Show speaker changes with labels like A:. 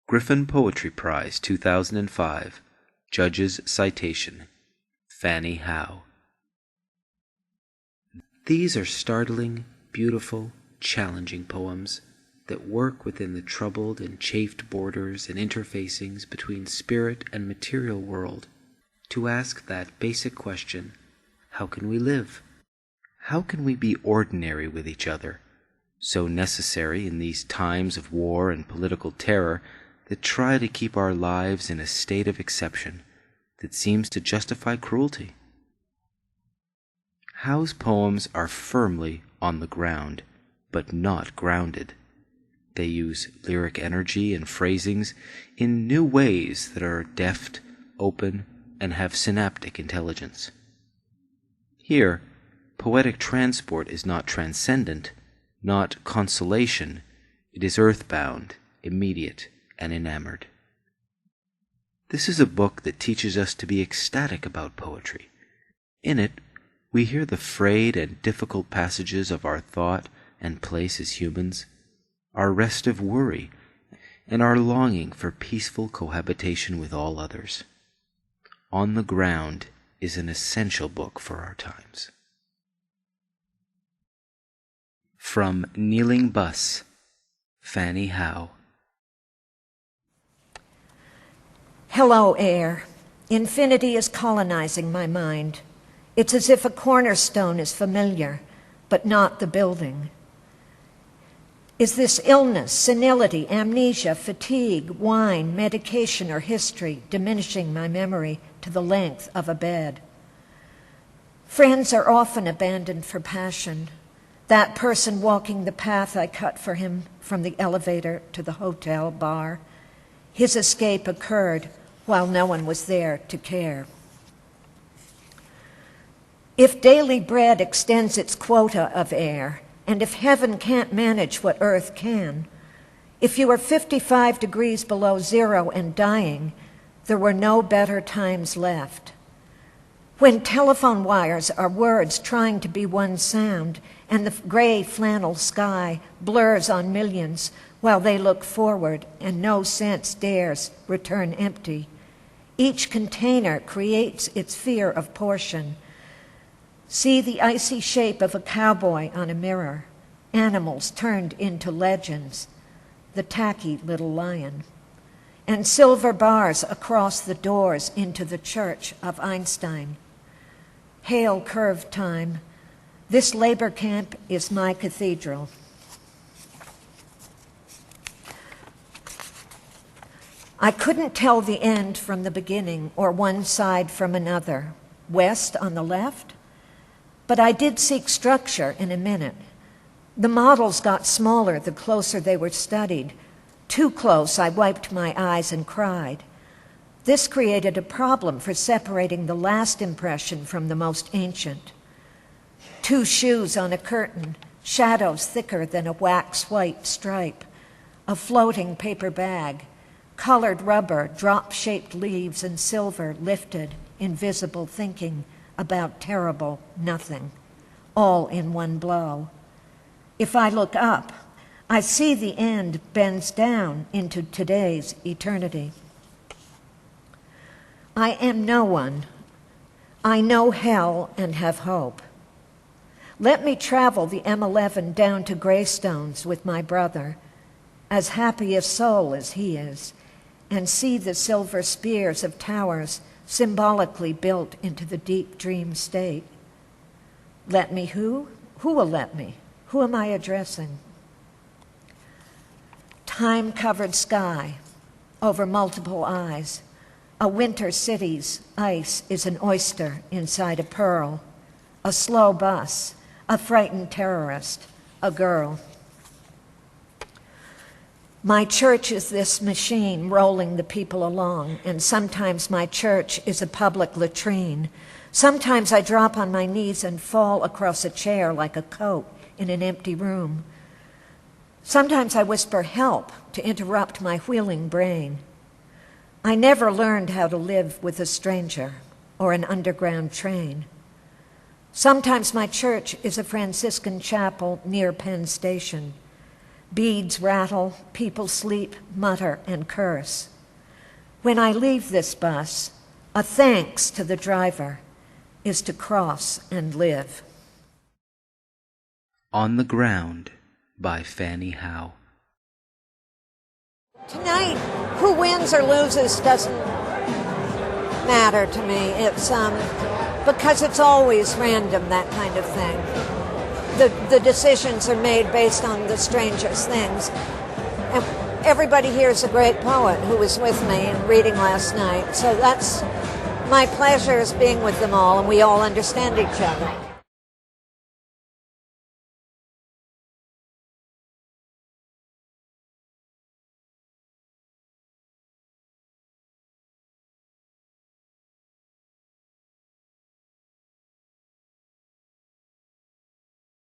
A: Griffin Poetry Prize 2005. Judge's Citation. Fanny Howe. These are startling, beautiful, challenging poems that work within the troubled and chafed borders and interfacings between spirit and material world to ask that basic question, how can we live? How can we be ordinary with each other, so necessary in these times of war and political terror that try to keep our lives in a state of exception that seems to justify cruelty? Howe's poems are firmly on the ground, but not grounded. They use lyric energy and phrasings in new ways that are deft, open, and have synaptic intelligence. Here, poetic transport is not transcendent, not consolation, it is earthbound, immediate, and enamored. This is a book that teaches us to be ecstatic about poetry. In it, we hear the frayed and difficult passages of our thought and place as humans, our restive worry, and our longing for peaceful cohabitation with all others. On the Ground is an essential book for our times. From Kneeling Bus, Fanny Howe.
B: Hello, air. Infinity is colonizing my mind. It's as if a cornerstone is familiar, but not the building. Is this illness, senility, amnesia, fatigue, wine, medication, or history diminishing my memory to the length of a bed? Friends are often abandoned for passion. That person walking the path I cut for him from the elevator to the hotel bar, his escape occurred while no one was there to care. If daily bread extends its quota of air, and if heaven can't manage what earth can, if you are 55 degrees below zero and dying, there were no better times left. When telephone wires are words trying to be one sound, and the gray flannel sky blurs on millions while they look forward and no sense dares return empty, each container creates its fear of portion. See the icy shape of a cowboy on a mirror, animals turned into legends, the tacky little lion, and silver bars across the doors into the church of Einstein. Hail curve time. This labor camp is my cathedral. I couldn't tell the end from the beginning or one side from another, west on the left, but I did seek structure in a minute. The models got smaller the closer they were studied. Too close, I wiped my eyes and cried. This created a problem for separating the last impression from the most ancient. Two shoes on a curtain, shadows thicker than a wax-white stripe, a floating paper bag, colored rubber, drop-shaped leaves, and silver lifted, invisible thinking about terrible nothing, all in one blow. If I look up, I see the end bends down into today's eternity. I am no one. I know hell and have hope. Let me travel the M11 down to Greystones with my brother, as happy a soul as he is, and see the silver spears of towers symbolically built into the deep dream state. Let me who? Who will let me? Who am I addressing? Time-covered sky over multiple eyes. A winter city's ice is an oyster inside a pearl. A slow bus, a frightened terrorist, a girl. My church is this machine rolling the people along, and sometimes my church is a public latrine. Sometimes I drop on my knees and fall across a chair like a coat in an empty room. Sometimes I whisper help to interrupt my wheeling brain. I never learned how to live with a stranger or an underground train. Sometimes my church is a Franciscan chapel near Penn Station. Beads rattle, people sleep, mutter, and curse. When I leave this bus, a thanks to the driver is to cross and live.
A: On the Ground by Fanny Howe.
B: Tonight, who wins or loses doesn't matter to me. It's because it's always random, that kind of thing. The decisions are made based on the strangest things. And everybody here is a great poet who was with me in reading last night. So that's my pleasure, is being with them all, and we all understand each other.